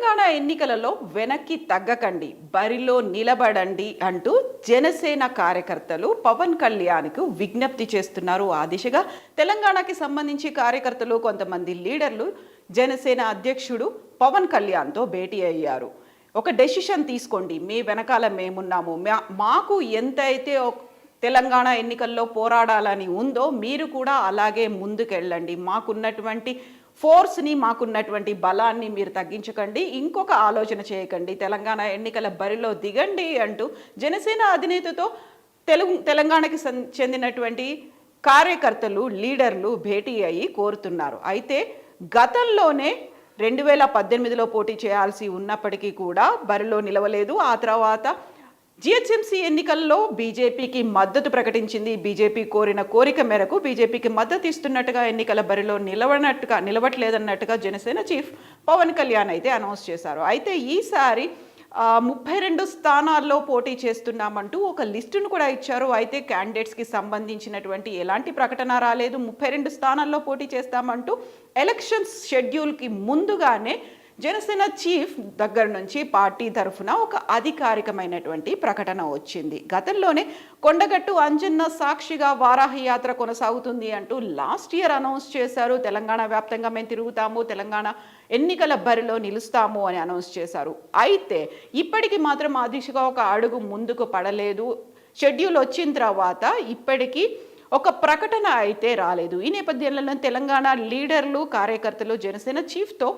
తెలంగాణ ఎన్నికలలో వెనక్కి తగ్గకండి, బరిలో నిలబడండి అంటూ జనసేన కార్యకర్తలు పవన్ కళ్యాణ్కు విజ్ఞప్తి చేస్తున్నారు. ఆ దిశగా తెలంగాణకి సంబంధించి కార్యకర్తలు కొంతమంది లీడర్లు జనసేన అధ్యక్షుడు పవన్ కళ్యాణ్తో భేటీ అయ్యారు. ఒక డెసిషన్ తీసుకోండి, మీ వెనకాల మేమున్నాము, మాకు ఎంతైతే తెలంగాణ ఎన్నికల్లో పోరాడాలని ఉందో మీరు కూడా అలాగే ముందుకెళ్ళండి, మాకున్నటువంటి ఫోర్స్ని మాకున్నటువంటి బలాన్ని మీరు తగ్గించకండి, ఇంకొక ఆలోచన చేయకండి, తెలంగాణ ఎన్నికల బరిలో దిగండి అంటూ జనసేన అధినేతతో తెలంగాణకి చెందినటువంటి కార్యకర్తలు లీడర్లు భేటీ అయ్యి కోరుతున్నారు. అయితే గతంలోనే 2018లో పోటీ చేయాల్సి ఉన్నప్పటికీ కూడా బరిలో నిలవలేదు. ఆ తర్వాత జిహెచ్ఎంసీ ఎన్నికల్లో బీజేపీకి మద్దతు ప్రకటించింది. బీజేపీ కోరిక మేరకు బీజేపీకి మద్దతు ఇస్తున్నట్టుగా ఎన్నికల బరిలో నిలవట్లేదన్నట్టుగా జనసేన చీఫ్ పవన్ కళ్యాణ్ అయితే అనౌన్స్ చేశారు. అయితే ఈసారి 32 స్థానాల్లో పోటీ చేస్తున్నామంటూ ఒక లిస్టును కూడా ఇచ్చారు. అయితే క్యాండిడేట్స్కి సంబంధించినటువంటి ఎలాంటి ప్రకటన రాలేదు. 32 స్థానాల్లో పోటీ చేస్తామంటూ ఎలక్షన్స్ షెడ్యూల్కి ముందుగానే జనసేన చీఫ్ దగ్గర నుంచి పార్టీ తరఫున ఒక అధికారికమైనటువంటి ప్రకటన వచ్చింది. గతంలోనే కొండగట్టు అంజన్న సాక్షిగా వారాహి యాత్ర కొనసాగుతుంది అంటూ లాస్ట్ ఇయర్ అనౌన్స్ చేశారు. తెలంగాణ వ్యాప్తంగా మేము తిరుగుతాము, తెలంగాణ ఎన్నికల బరిలో నిలుస్తాము అని అనౌన్స్ చేశారు. అయితే ఇప్పటికి మాత్రం ఆ దిశగా ఒక అడుగు ముందుకు పడలేదు. షెడ్యూల్ వచ్చిన తర్వాత ఇప్పటికీ ఒక ప్రకటన అయితే రాలేదు. ఈ నేపథ్యంలో తెలంగాణ లీడర్లు కార్యకర్తలు జనసేన చీఫ్తో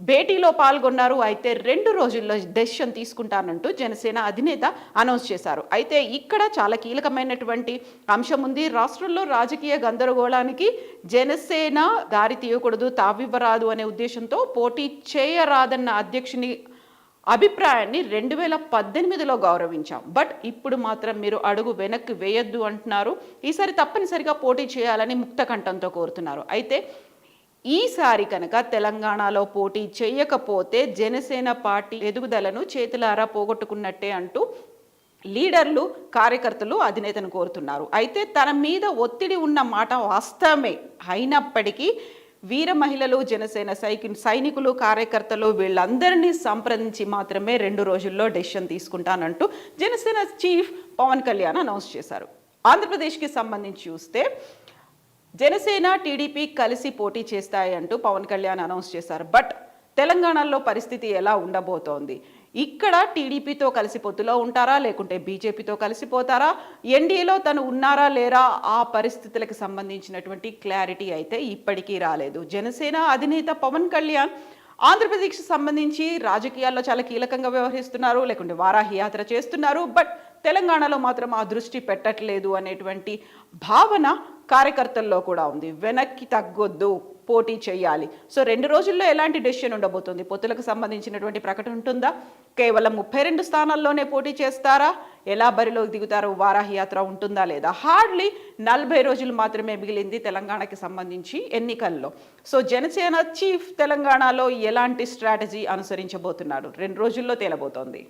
భేటీలో పాల్గొన్నారు. అయితే 2 రోజుల్లో డెసిషన్ తీసుకుంటానంటూ జనసేన అధినేత అనౌన్స్ చేశారు. అయితే ఇక్కడ చాలా కీలకమైనటువంటి అంశం ఉంది. రాష్ట్రంలో రాజకీయ గందరగోళానికి జనసేన దారి తీయకూడదు, తావివ్వరాదు అనే ఉద్దేశంతో పోటీ చేయరాదన్న అధ్యక్షుని అభిప్రాయాన్ని 2018లో గౌరవించాం. బట్ ఇప్పుడు మాత్రం మీరు అడుగు వెనక్కి వేయొద్దు అంటున్నారు. ఈసారి తప్పనిసరిగా పోటీ చేయాలని ముక్త కంఠంతో కోరుతున్నారు. అయితే ఈసారి కనుక తెలంగాణలో పోటీ చేయకపోతే జనసేన పార్టీ ఎదుగుదలను చేతులారా పోగొట్టుకున్నట్టే అంటూ లీడర్లు కార్యకర్తలు అధినేతను కోరుతున్నారు. అయితే తన మీద ఒత్తిడి ఉన్న మాట వాస్తవమే అయినప్పటికీ వీర మహిళలు, జనసేన సైనికులు, కార్యకర్తలు వీళ్ళందరినీ సంప్రదించి మాత్రమే 2 రోజుల్లో డెసిషన్ తీసుకుంటానంటూ జనసేన చీఫ్ పవన్ కళ్యాణ్ అనౌన్స్ చేశారు. ఆంధ్రప్రదేశ్కి సంబంధించి చూస్తే జనసేన టీడీపీ కలిసి పోటీ చేస్తాయి అంటూ పవన్ కళ్యాణ్ అనౌన్స్ చేశారు. బట్ తెలంగాణలో పరిస్థితి ఎలా ఉండబోతోంది? ఇక్కడ టీడీపీతో కలిసి పొత్తులో ఉంటారా, లేకుంటే బీజేపీతో కలిసిపోతారా, ఎన్డీఏలో తను ఉన్నారా లేరా, ఆ పరిస్థితులకు సంబంధించినటువంటి క్లారిటీ అయితే ఇప్పటికీ రాలేదు. జనసేన అధినేత పవన్ కళ్యాణ్ ఆంధ్రప్రదేశ్కి సంబంధించి రాజకీయాల్లో చాలా కీలకంగా వ్యవహరిస్తున్నారు, లేకుంటే వారాహి యాత్ర చేస్తున్నారు. బట్ తెలంగాణలో మాత్రం ఆ దృష్టి పెట్టట్లేదు అనేటువంటి భావన కార్యకర్తల్లో కూడా ఉంది. వెనక్కి తగ్గొద్దు, పోటీ చేయాలి. సో 2 రోజుల్లో ఎలాంటి డెసిషన్ ఉండబోతుంది? పొత్తులకు సంబంధించినటువంటి ప్రకటన ఉంటుందా? కేవలం 32 స్థానాల్లోనే పోటీ చేస్తారా? ఎలా బరిలోకి దిగుతారు? వారాహి యాత్ర ఉంటుందా లేదా? హార్డ్లీ 40 రోజులు మాత్రమే మిగిలింది తెలంగాణకి సంబంధించి ఎన్నికల్లో. సో జనసేన చీఫ్ తెలంగాణలో ఎలాంటి స్ట్రాటజీ అనుసరించబోతున్నాడు? 2 రోజుల్లో తేలబోతోంది.